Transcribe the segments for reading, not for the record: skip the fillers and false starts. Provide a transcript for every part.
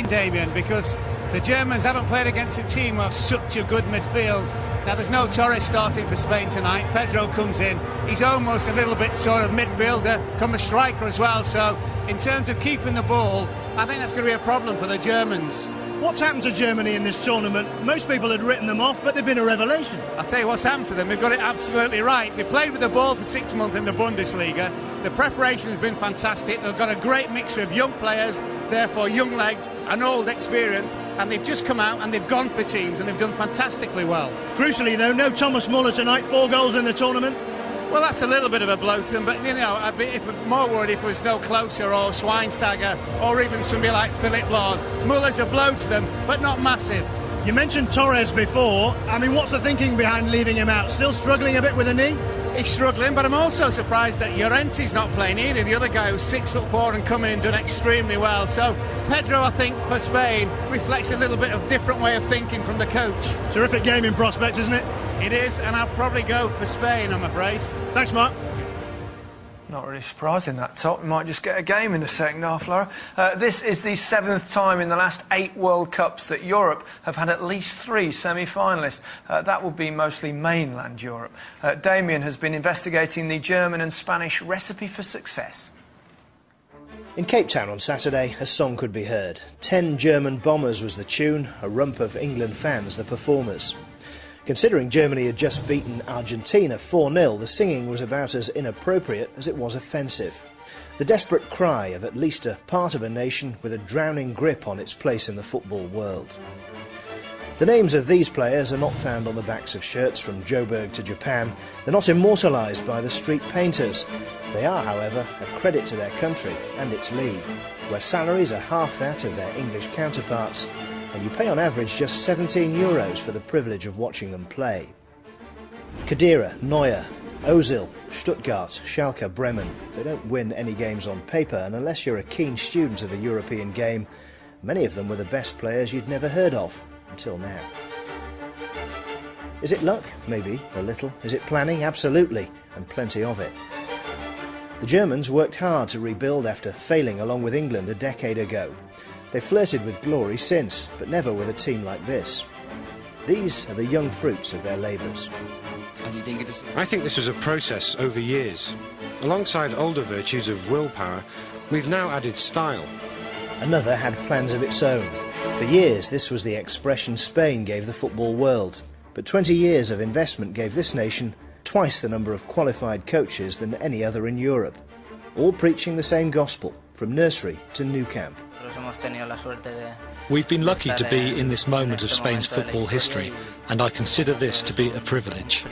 Damien, because the Germans haven't played against a team who have such a good midfield. Now, there's no Torres starting for Spain tonight. Pedro comes in. He's almost a little bit sort of midfielder, come a striker as well. So, in terms of keeping the ball, I think that's going to be a problem for the Germans. What's happened to Germany in this tournament? Most people had written them off, but they've been a revelation. I'll tell you what's happened to them. They've got it absolutely right. They played with the ball for 6 months in the Bundesliga. The preparation has been fantastic. They've got a great mixture of young players, therefore young legs and old experience, and they've just come out and they've gone for teams and they've done fantastically well. Crucially, though, no Thomas Muller tonight, 4 goals in the tournament. Well, that's a little bit of a blow to them, but, you know, I'd be more worried if it was no Closer or Schweinsteiger or even somebody like Philip Lord. Muller's a blow to them, but not massive. You mentioned Torres before. I mean, what's the thinking behind leaving him out? Still struggling a bit with a knee? He's struggling, but I'm also surprised that Llorenti's not playing either, the other guy who's 6'4" and coming in done extremely well. So Pedro, I think, for Spain, reflects a little bit of different way of thinking from the coach. Terrific game in prospect, isn't it? It is, and I'll probably go for Spain, I'm afraid. Thanks, Mark. Not really surprising, that top. We might just get a game in the second half, Laura. This is the 7th time in the last 8 World Cups that Europe have had at least 3 semi-finalists. That will be mostly mainland Europe. Damien has been investigating the German and Spanish recipe for success. In Cape Town on Saturday, a song could be heard. 10 German bombers was the tune, a rump of England fans the performers. Considering Germany had just beaten Argentina 4-0, the singing was about as inappropriate as it was offensive. The desperate cry of at least a part of a nation with a drowning grip on its place in the football world. The names of these players are not found on the backs of shirts from Joburg to Japan. They're not immortalised by the street painters. They are, however, a credit to their country and its league, where salaries are half that of their English counterparts, and you pay on average just 17 euros for the privilege of watching them play. Khedira, Neuer, Ozil, Stuttgart, Schalke, Bremen. They don't win any games on paper, and unless you're a keen student of the European game, many of them were the best players you'd never heard of, until now. Is it luck? Maybe, a little. Is it planning? Absolutely, and plenty of it. The Germans worked hard to rebuild after failing along with England a decade ago. They've flirted with glory since, but never with a team like this. These are the young fruits of their labours. I think this was a process over years. Alongside older virtues of willpower, we've now added style. Another had plans of its own. For years, this was the expression Spain gave the football world. But 20 years of investment gave this nation twice the number of qualified coaches than any other in Europe, all preaching the same gospel, from nursery to new camp. We've been lucky to be in this moment of Spain's football history, and I consider this to be a privilege.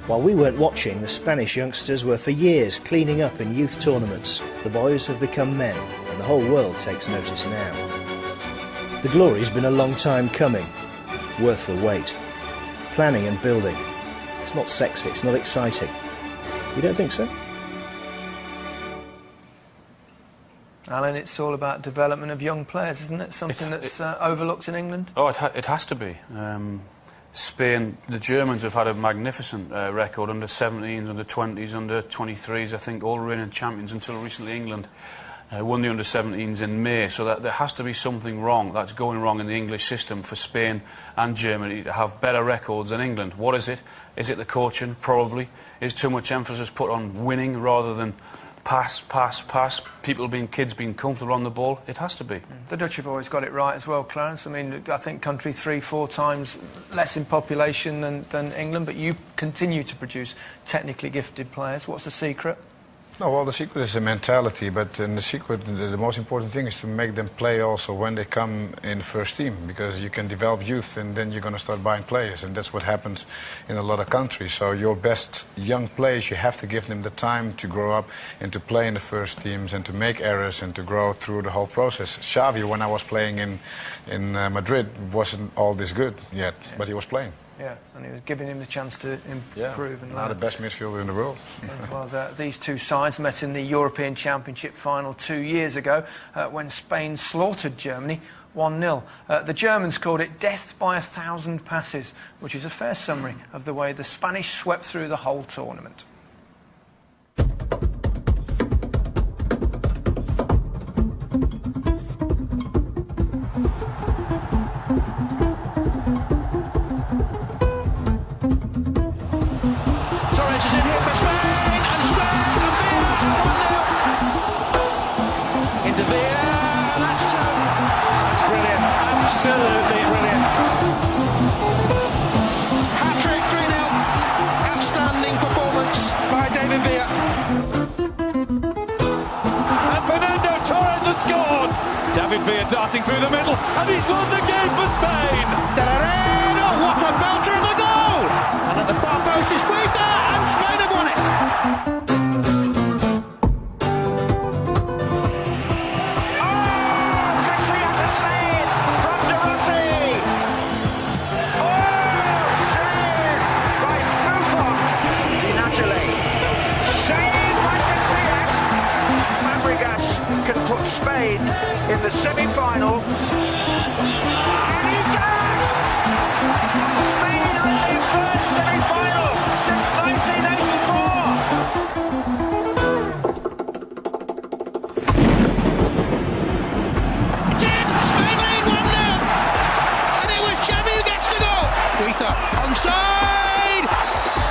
While we weren't watching, the Spanish youngsters were for years cleaning up in youth tournaments. The boys have become men, and the whole world takes notice now. The glory's been a long time coming, worth the wait. Planning and building. It's not sexy, it's not exciting. You don't think so? Alan, it's all about development of young players, isn't it? Something that's overlooked in England? Oh, it has to be. Spain, the Germans have had a magnificent record under 17s, under 20s, under 23s, I think, all reigning champions until recently. England won the under 17s in May, so that there has to be something wrong that's going wrong in the English system for Spain and Germany to have better records than England. What is it? Is it the coaching? Probably. Is too much emphasis put on winning rather than pass, pass, pass, kids being comfortable on the ball? It has to be. The Dutch have always got it right as well, Clarence. I mean, I think country 3-4 times less in population than England, but you continue to produce technically gifted players. What's the secret? No, well, the secret is the mentality, but in the secret, the most important thing is to make them play also when they come in first team, because you can develop youth and then you're going to start buying players, and that's what happens in a lot of countries. So your best young players, you have to give them the time to grow up and to play in the first teams and to make errors and to grow through the whole process. Xavi, when I was playing in Madrid, wasn't all this good yet, but he was playing. Yeah, and he was giving him the chance to improve. And now the best midfielder in the world. Well, these two sides met in the European Championship final 2 years ago when Spain slaughtered Germany 1-0. The Germans called it death by 1,000 passes, which is a fair summary of the way the Spanish swept through the whole tournament. Absolutely brilliant. Hat-trick 3-0. Outstanding performance by David Villa. And Fernando Torres has scored. David Villa darting through the middle, and he's won the game for Spain. Oh, what a belter of a goal! And at the far post is squeezed there, and Spain have won it. Spain in the semi-final, and he does! Spain are in their first semi-final since 1984. It's in! Spain lead 1-0, and it was Xavi who gets the goal. Guita onside.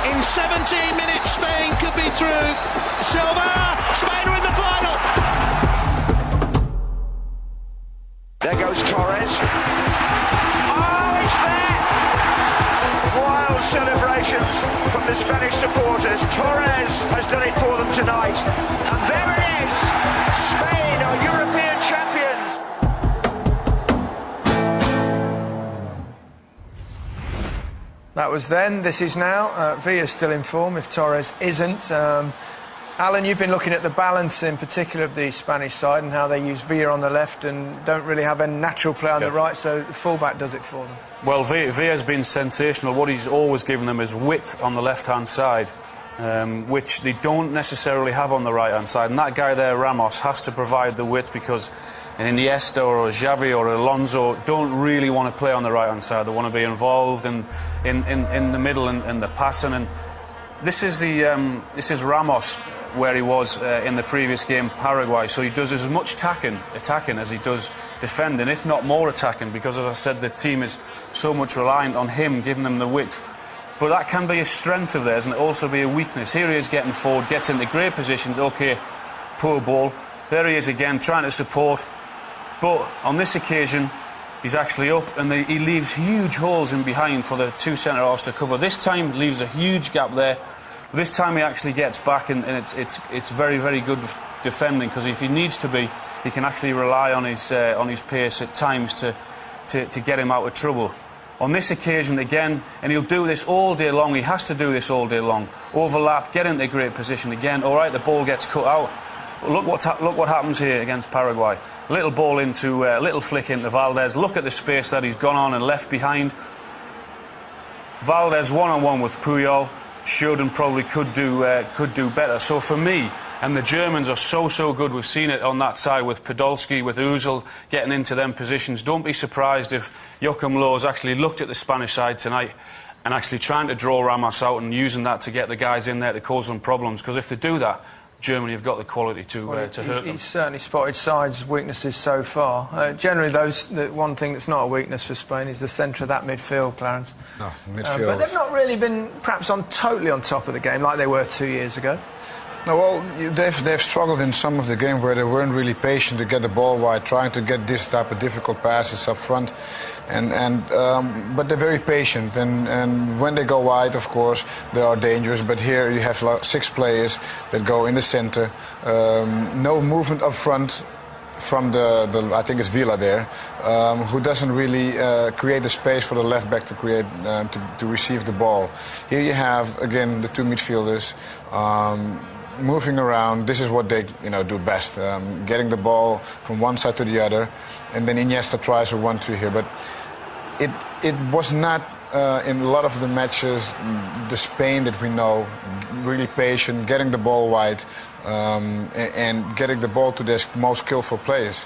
In 17 minutes, Spain could be through. Silva, Spain are in the final. There goes Torres. Oh, it's there! Wild celebrations from the Spanish supporters. Torres has done it for them tonight. And there it is! Spain are European champions! That was then, this is now. Villa's still in form if Torres isn't. Alan, you've been looking at the balance in particular of the Spanish side and how they use Villa on the left and don't really have a natural player on the right, so the fullback does it for them. Well, Villa's been sensational. What he's always given them is width on the left-hand side, which they don't necessarily have on the right-hand side. And that guy there, Ramos, has to provide the width because an Iniesta or a Xavi or Alonso don't really want to play on the right-hand side. They want to be involved in the middle and the passing. And this is Ramos, where he was in the previous game, Paraguay. So he does as much attacking as he does defending, if not more attacking, because, as I said, the team is so much reliant on him giving them the width. But that can be a strength of theirs and also be a weakness. Here he is getting forward, gets into great positions. OK, poor ball. There he is again, trying to support. But on this occasion, he's actually up, and he leaves huge holes in behind for the two centre-halves to cover. This time, leaves a huge gap there. This time he actually gets back, and it's very, very good defending, because if he needs to be, he can actually rely on his pace at times to get him out of trouble. On this occasion again, and he'll do this all day long, he has to do this all day long, overlap, get into a great position again. All right, the ball gets cut out, but look what happens here against Paraguay. Little ball into, little flick into Valdez. Look at the space that he's gone on and left behind. Valdez one-on-one with Puyol. Should and probably could do better. So for me, and the Germans are so good. We've seen it on that side with Podolski, with Ozil getting into them positions. Don't be surprised if Joachim Löw has actually looked at the Spanish side tonight and actually trying to draw Ramos out and using that to get the guys in there to cause them problems. Because if they do that, Germany have got the quality to hurt them. He's certainly spotted sides' weaknesses so far. Generally, the one thing that's not a weakness for Spain is the centre of that midfield, Clarence. No, midfield. But they've not really been perhaps totally on top of the game like they were 2 years ago. No, well, they've struggled in some of the game where they weren't really patient to get the ball wide, trying to get this type of difficult passes up front. But they're very patient, and when they go wide, of course, they are dangerous. But here you have like 6 players that go in the centre, no movement up front from the I think it's Villa there, who doesn't really create the space for the left back to create to receive the ball. Here you have again the two midfielders. Moving around, this is what they do best, getting the ball from one side to the other, and then Iniesta tries a 1-2 here, but it was not in a lot of the matches the Spain that we know, really patient, getting the ball wide, and getting the ball to their most skillful players.